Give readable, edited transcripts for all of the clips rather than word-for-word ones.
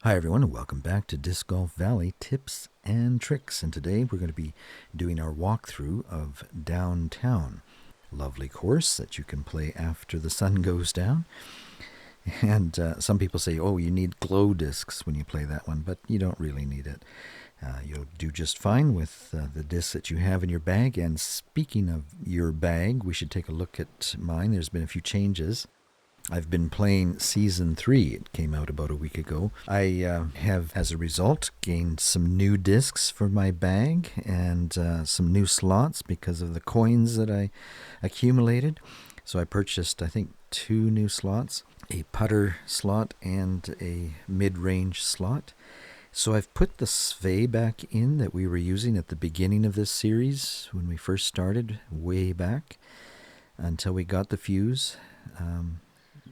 Hi everyone and welcome back to Disc Golf Valley Tips and Tricks, and today we're going to be doing our walkthrough of Downtown. Lovely course that you can play after the sun goes down, and some people say, oh, you need glow discs when you play that one, but you don't really need it. You'll do just fine with the discs that you have in your bag. And speaking of your bag, we should take a look at mine. There's been a few changes. I've been playing Season 3. It came out about a week ago. I have, as a result, gained some new discs for my bag and some new slots because of the coins that I accumulated. So I purchased, I think, 2 new slots, a putter slot and a mid-range slot. So I've put the Sve back in that we were using at the beginning of this series when we first started, way back, until we got the fuse.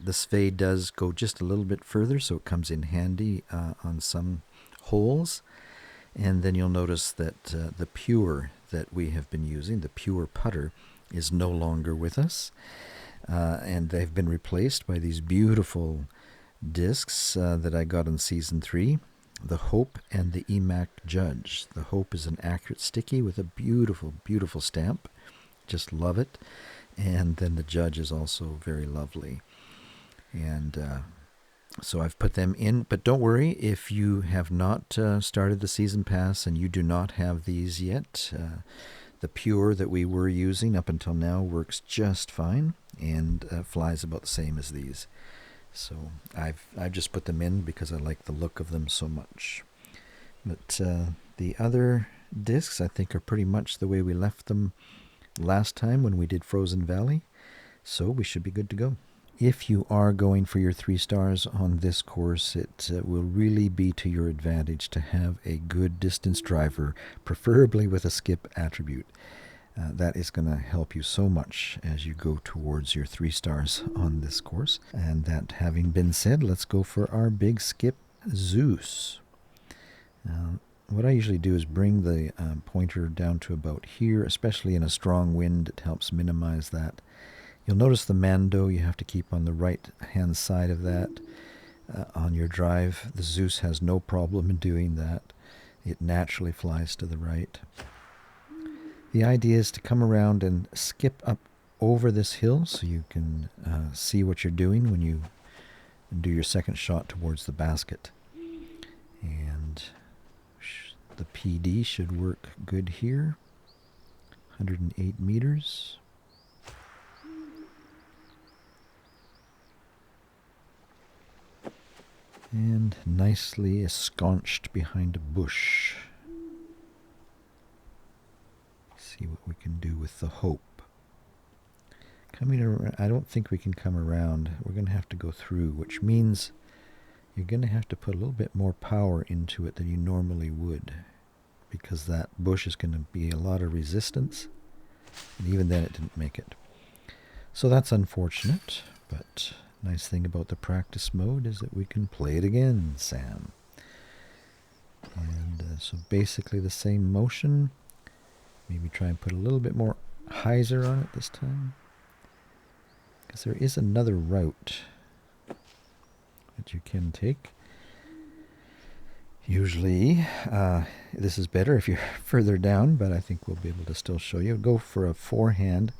The Sve does go just a little bit further, so it comes in handy on some holes. And then you'll notice that the Pure that we have been using, the Pure putter, is no longer with us. And they've been replaced by these beautiful discs that I got in Season 3, the Hope and the Emac Judge. The Hope is an accurate sticky with a beautiful, beautiful stamp. Just love it. And then the Judge is also very lovely. And so I've put them in. But don't worry, if you have not started the season pass and you do not have these yet, the Pure that we were using up until now works just fine and flies about the same as these. So I've just put them in because I like the look of them so much. But the other discs I think are pretty much the way we left them last time when we did Frozen Valley. So we should be good to go. If you are going for your 3 stars on this course, it will really be to your advantage to have a good distance driver, preferably with a skip attribute. That is going to help you so much as you go towards your 3 stars on this course. And that having been said, let's go for our big skip, Zeus. What I usually do is bring the pointer down to about here, especially in a strong wind. It helps minimize that. You'll notice the Mando you have to keep on the right-hand side of that on your drive. The Zeus has no problem in doing that. It naturally flies to the right. The idea is to come around and skip up over this hill so you can see what you're doing when you do your second shot towards the basket. And the PD should work good here. 108 meters. And nicely ensconced behind a bush. See what we can do with the Hope. Coming around, I don't think we can come around. We're going to have to go through, which means you're going to have to put a little bit more power into it than you normally would, because that bush is going to be a lot of resistance, and even then it didn't make it. So that's unfortunate, but nice thing about the practice mode is that we can play it again, Sam. And so basically the same motion. Maybe try and put a little bit more hyzer on it this time, because there is another route that you can take. Usually this is better if you're further down, but I think we'll be able to still show you. Go for a forehand,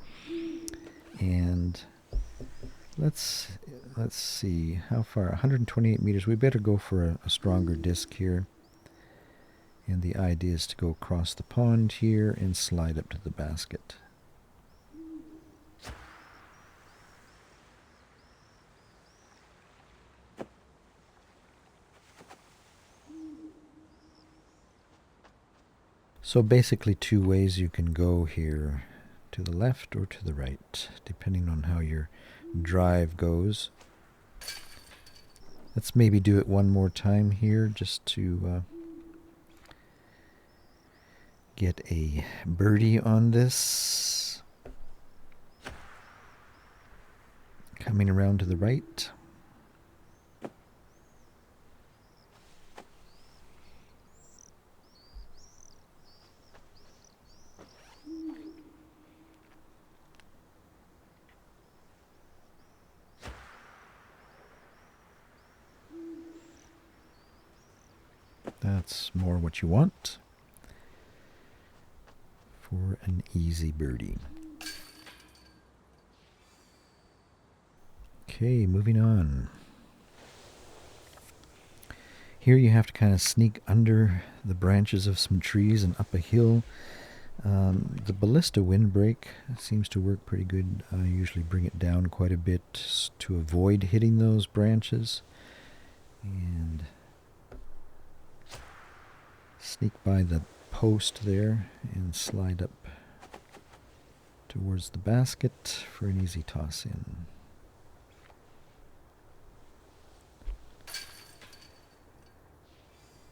and let's see how far. 128 meters. We better go for a stronger disc here. And the idea is to go across the pond here and slide up to the basket. So basically 2 ways you can go here, to the left or to the right, depending on how your drive goes. Let's maybe do it one more time here just to get a birdie on this. Coming around to the right. That's more what you want for an easy birdie. Okay, moving on. Here you have to kind of sneak under the branches of some trees and up a hill. The ballista windbreak seems to work pretty good. I usually bring it down quite a bit to avoid hitting those branches. And sneak by the post there and slide up towards the basket for an easy toss in.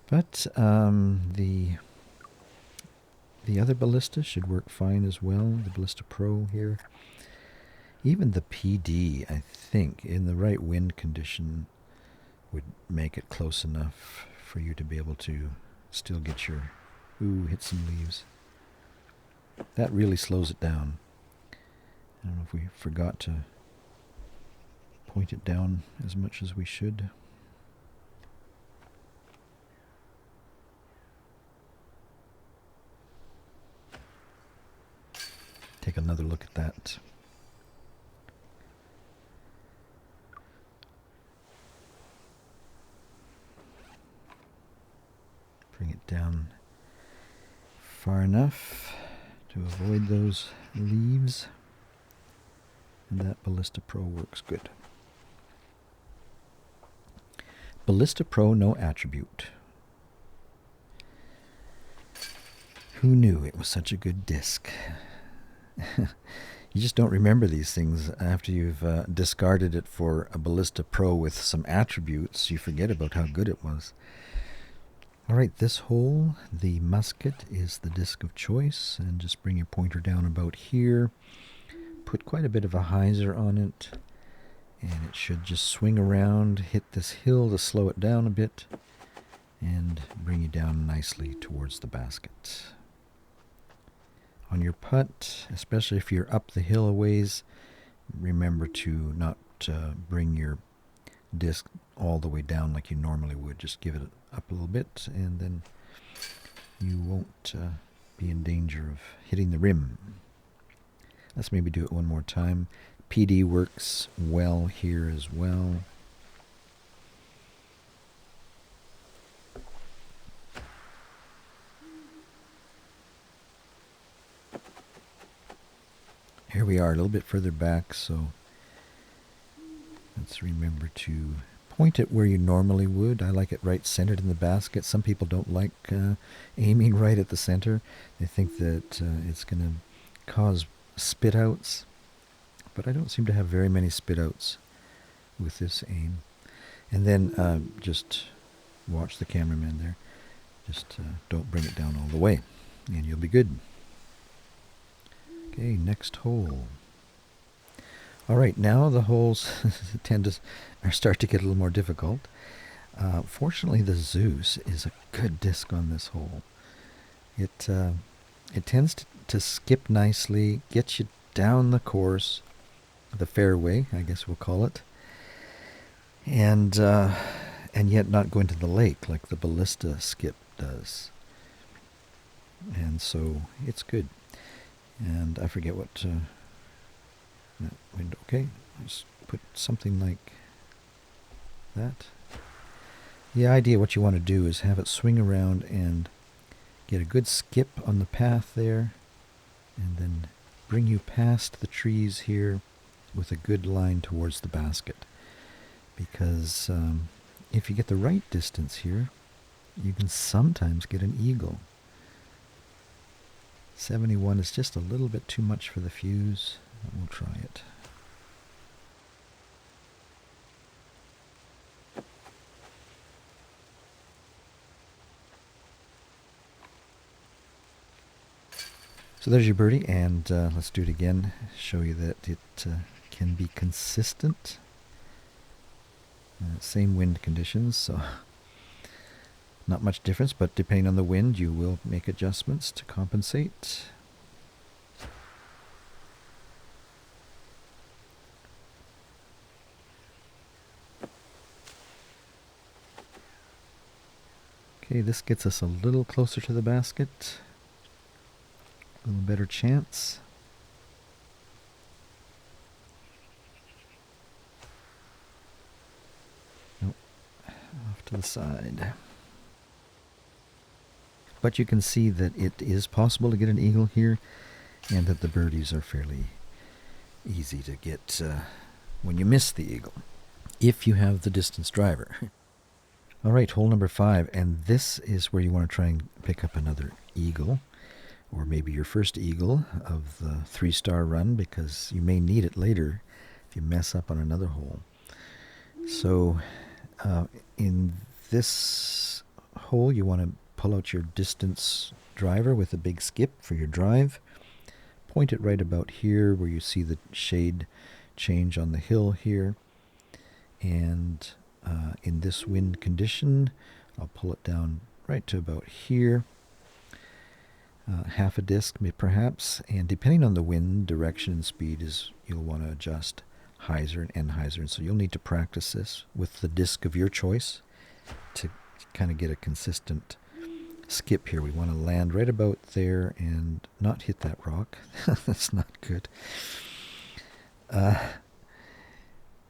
But the other ballista should work fine as well, the Ballista Pro here. Even the PD, I think, in the right wind condition would make it close enough for you to be able to still get your, hit some leaves. That really slows it down. I don't know if we forgot to point it down as much as we should. Take another look at that. Bring it down far enough to avoid those leaves. And that Ballista Pro works good. Ballista Pro, no attribute. Who knew it was such a good disc? You just don't remember these things after you've discarded it for a Ballista Pro with some attributes. You forget about how good it was. Alright, this hole, the musket is the disc of choice, and just bring your pointer down about here. Put quite a bit of a hyzer on it, and it should just swing around, hit this hill to slow it down a bit, and bring you down nicely towards the basket. On your putt, especially if you're up the hill a ways, remember to not bring your disc all the way down like you normally would. Just give it up a little bit, and then you won't be in danger of hitting the rim. Let's maybe do it one more time. PD works well here as well. Here we are a little bit further back, so let's remember to point it where you normally would. I like it right centered in the basket. Some people don't like aiming right at the center. They think that it's going to cause spit outs, but I don't seem to have very many spit outs with this aim. And then just watch the cameraman there. Just don't bring it down all the way, and you'll be good. Okay, next hole. All right, now the holes start to get a little more difficult. Fortunately, the Zeus is a good disc on this hole. It tends to skip nicely, get you down the course, the fairway, I guess we'll call it, and yet not go into the lake like the Ballista skip does. And so it's good. And I forget what that window. Okay, let's put something like that. The idea, what you want to do is have it swing around and get a good skip on the path there, and then bring you past the trees here with a good line towards the basket. Because if you get the right distance here, you can sometimes get an eagle. 71 is just a little bit too much for the fuse. We'll try it. So there's your birdie, and let's do it again. Show you that it can be consistent. Same wind conditions, so not much difference, but depending on the wind, you will make adjustments to compensate. Okay, this gets us a little closer to the basket. A little better chance. Nope, off to the side. But you can see that it is possible to get an eagle here, and that the birdies are fairly easy to get when you miss the eagle, if you have the distance driver. All right, hole number 5, and this is where you want to try and pick up another eagle, or maybe your first eagle of the 3-star run, because you may need it later if you mess up on another hole. So in this hole, you want to pull out your distance driver with a big skip for your drive. Point it right about here where you see the shade change on the hill here. And in this wind condition, I'll pull it down right to about here. Half a disc perhaps, and depending on the wind direction and speed, you'll want to adjust hyzer and Enhyzer, and so you'll need to practice this with the disc of your choice to kind of get a consistent skip here. We want to land right about there and not hit that rock. That's not good.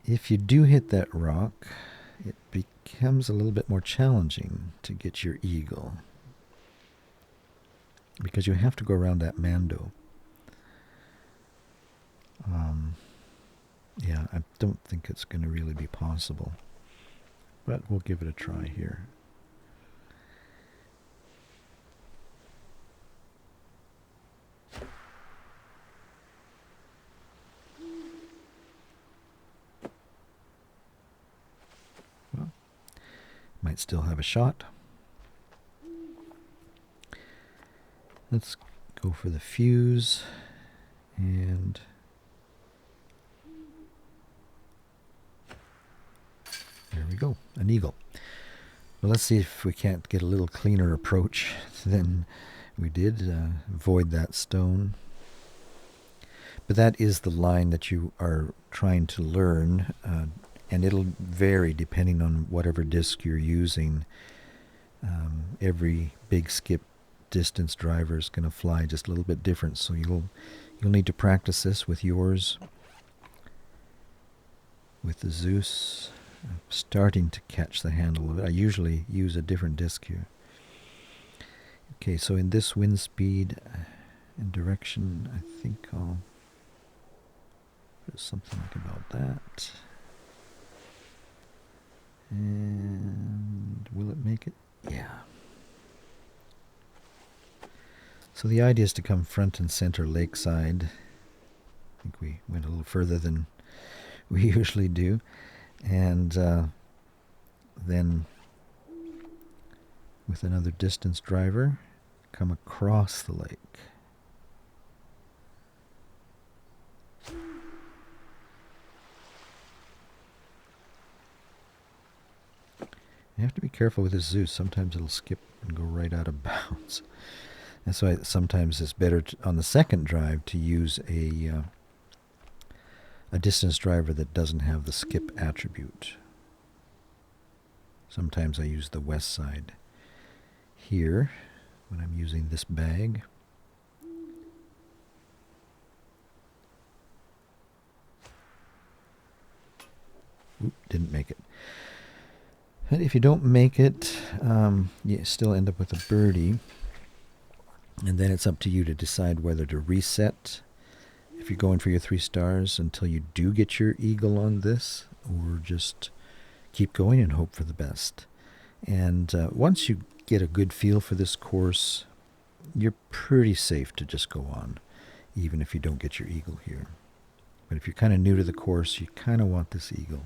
If you do hit that rock, it becomes a little bit more challenging to get your eagle, because you have to go around that Mando. Yeah, I don't think it's going to really be possible, but we'll give it a try here. Well, might still have a shot. Let's go for the fuse, and there we go, an eagle. Well, let's see if we can't get a little cleaner approach than we did. Avoid that stone. But that is the line that you are trying to learn, and it'll vary depending on whatever disc you're using. Every big skip distance driver is going to fly just a little bit different, so you'll need to practice this with yours. With the Zeus, I'm starting to catch the handle of it. I usually use a different disc here. Okay, so in this wind speed and direction, I think I'll put something like about that. And will it make it? Yeah. So the idea is to come front and center lakeside. I think we went a little further than we usually do. And then with another distance driver, come across the lake. You have to be careful with this Zeus. Sometimes it'll skip and go right out of bounds. And so sometimes it's better on the second drive to use a distance driver that doesn't have the skip attribute. Sometimes I use the west side here when I'm using this bag. Oop, didn't make it. And if you don't make it, you still end up with a birdie. And then it's up to you to decide whether to reset if you're going for your 3 stars until you do get your eagle on this, or just keep going and hope for the best. And once you get a good feel for this course, you're pretty safe to just go on, even if you don't get your eagle here. But if you're kind of new to the course, you kind of want this eagle.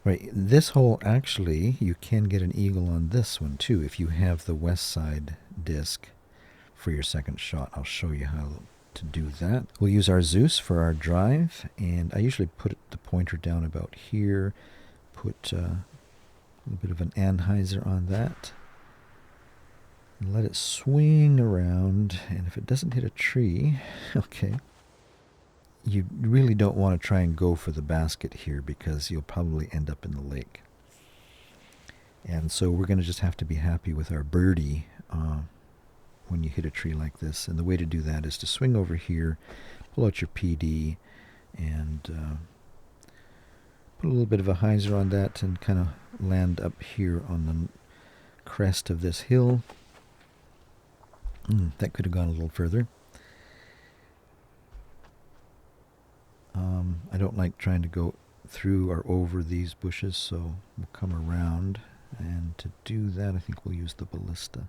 Right, this hole, actually, you can get an eagle on this one too if you have the west side disc for your second shot. I'll show you how to do that. We'll use our Zeus for our drive, and I usually put the pointer down about here, put a little bit of an Enhyzer on that, and let it swing around, and if it doesn't hit a tree, okay, you really don't want to try and go for the basket here because you'll probably end up in the lake. And so we're going to just have to be happy with our birdie when you hit a tree like this. And the way to do that is to swing over here, pull out your PD, and put a little bit of a hyzer on that and kind of land up here on the crest of this hill. That could have gone a little further. I don't like trying to go through or over these bushes, so we'll come around. And to do that, I think we'll use the ballista.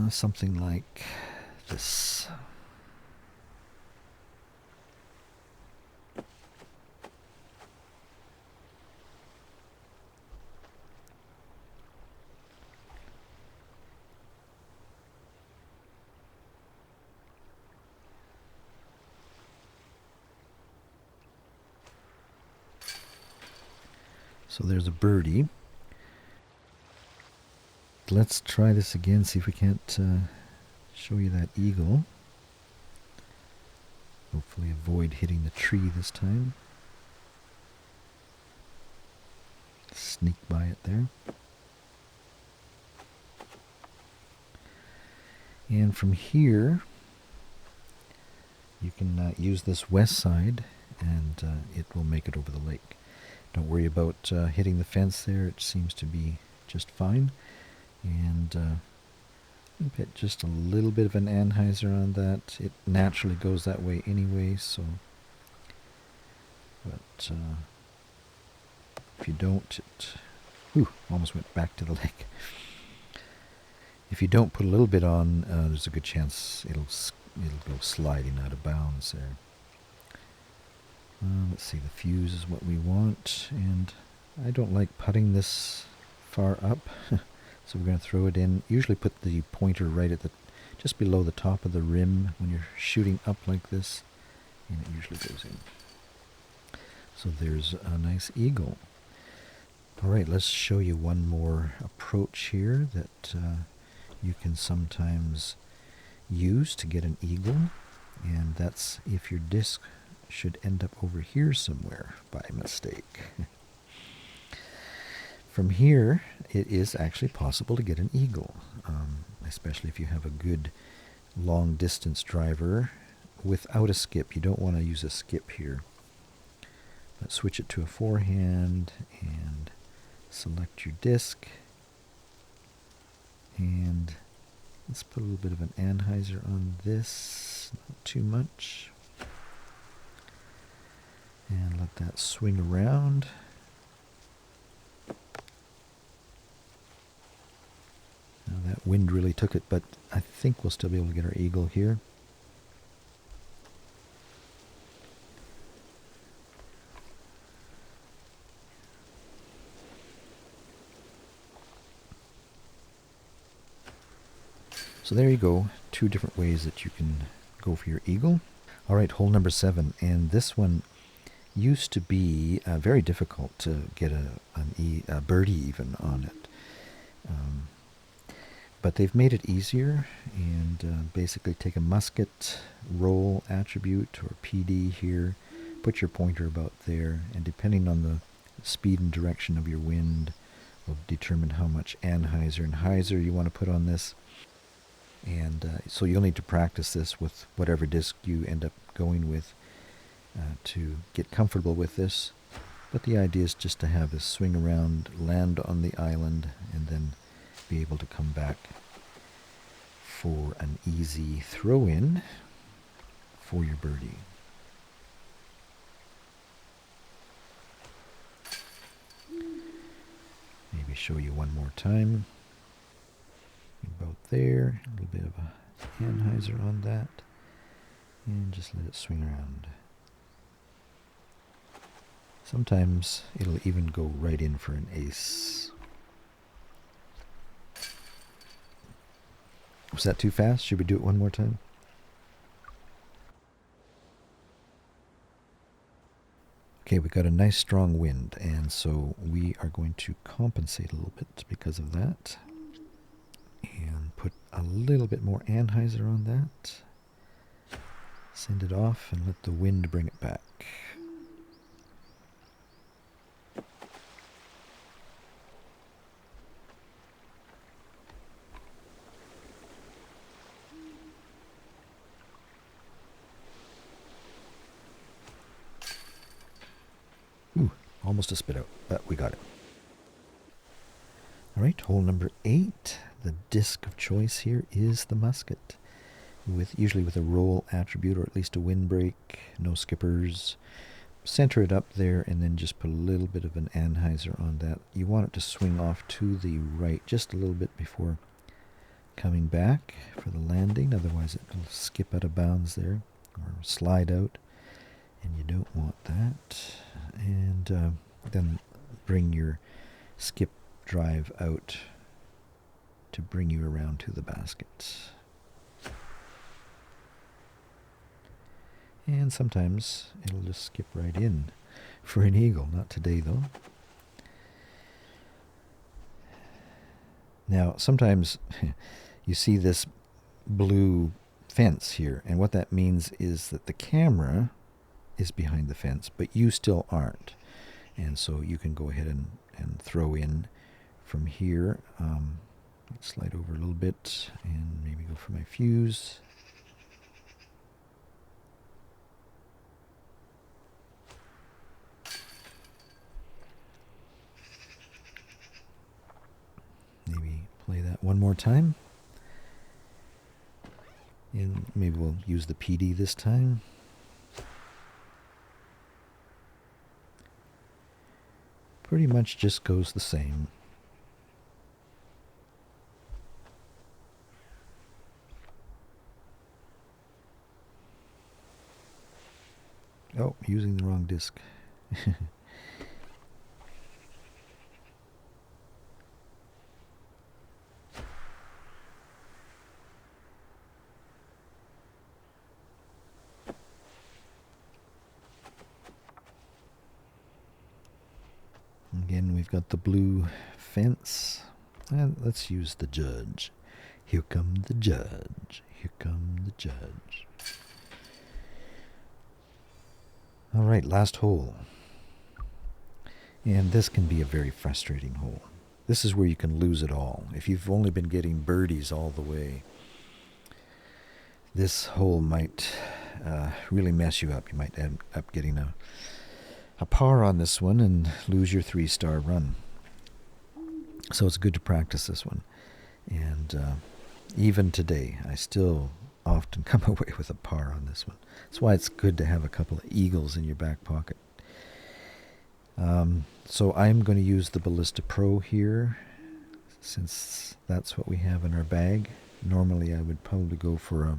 Something like this. So there's a birdie. Let's try this again, see if we can't show you that eagle. Hopefully avoid hitting the tree this time. Sneak by it there. And from here, you can use this west side, and it will make it over the lake. Don't worry about hitting the fence there. It seems to be just fine. And get just a little bit of an anhyzer on that. It naturally goes that way anyway, so. But if you don't, it almost went back to the lake. If you don't put a little bit on, there's a good chance it'll go sliding out of bounds there. Let's see, the fuse is what we want, and I don't like putting this far up, so we're going to throw it in. Usually put the pointer right at just below the top of the rim when you're shooting up like this, and it usually goes in. So there's a nice eagle. All right, let's show you one more approach here that you can sometimes use to get an eagle, and that's if your disc should end up over here somewhere by mistake. From here, it is actually possible to get an eagle, especially if you have a good long distance driver without a skip. You don't want to use a skip here. Let's switch it to a forehand and select your disc. And let's put a little bit of an anhyzer on this, not too much. And let that swing around. Now that wind really took it, but I think we'll still be able to get our eagle here. So there you go, 2 different ways that you can go for your eagle. All right, hole number 7, and this one used to be very difficult to get a birdie even on it. But they've made it easier, and basically take a musket roll attribute or PD here, put your pointer about there, and depending on the speed and direction of your wind will determine how much anhyzer and hyzer you want to put on this. And so you'll need to practice this with whatever disc you end up going with to get comfortable with this. But the idea is just to have this swing around, land on the island, and then be able to come back for an easy throw-in for your birdie. Maybe show you one more time. About there, a little bit of a anhyzer on that, and just let it swing around. Sometimes it'll even go right in for an ace. Was that too fast? Should we do it one more time? Okay, we got a nice strong wind, and so we are going to compensate a little bit because of that. And put a little bit more anhyzer on that. Send it off and let the wind bring it back. Ooh, almost a spit out, but we got it. All right, hole number 8. The disc of choice here is the musket, usually with a roll attribute or at least a windbreak, no skippers. Center it up there and then just put a little bit of an anhyzer on that. You want it to swing off to the right just a little bit before coming back for the landing, otherwise it will skip out of bounds there or slide out, and you don't want that. And then bring your skip drive out to bring you around to the basket. And sometimes it'll just skip right in for an eagle. Not today, though. Now, sometimes you see this blue fence here, and what that means is that the camera is behind the fence, but you still aren't. And so you can go ahead and throw in from here. Slide over a little bit and maybe go for my fuse. Maybe play that one more time. And maybe we'll use the PD this time. Pretty much just goes the same. Oh, using the wrong disc. Again, we've got the blue fence. And let's use the judge. Here come the judge. Here come the judge. All right, last hole. And this can be a very frustrating hole. This is where you can lose it all. If you've only been getting birdies all the way, this hole might really mess you up. You might end up getting a par on this one and lose your 3-star run. So it's good to practice this one. And even today, I still often come away with a par on this one. That's why it's good to have a couple of eagles in your back pocket. So I'm going to use the Ballista Pro here, since that's what we have in our bag. Normally I would probably go for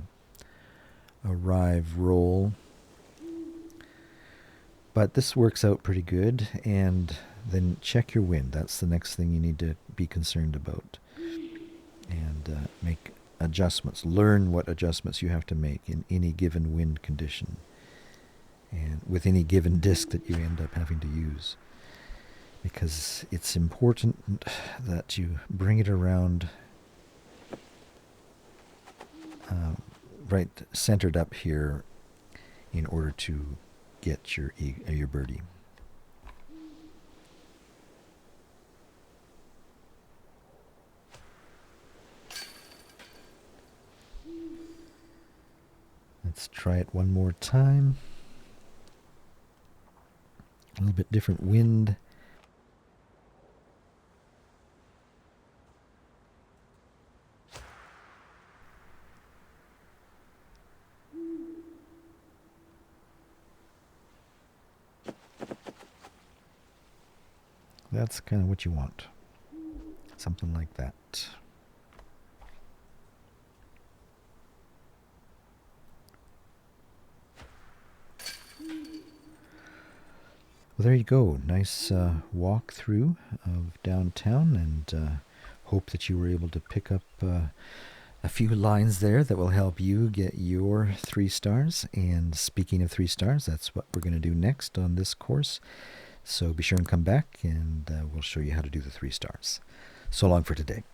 a Rive roll, but this works out pretty good. And then check your wind. That's the next thing you need to be concerned about, and make adjustments. Learn what adjustments you have to make in any given wind condition and with any given disc that you end up having to use, because it's important that you bring it around right centered up here in order to get your birdie. Let's try it one more time. A little bit different wind. That's kind of what you want. Something like that. Well, there you go. Nice walk through of downtown, and hope that you were able to pick up a few lines there that will help you get your 3 stars. And speaking of 3 stars, that's what we're going to do next on this course. So be sure and come back, and we'll show you how to do the 3 stars. So long for today.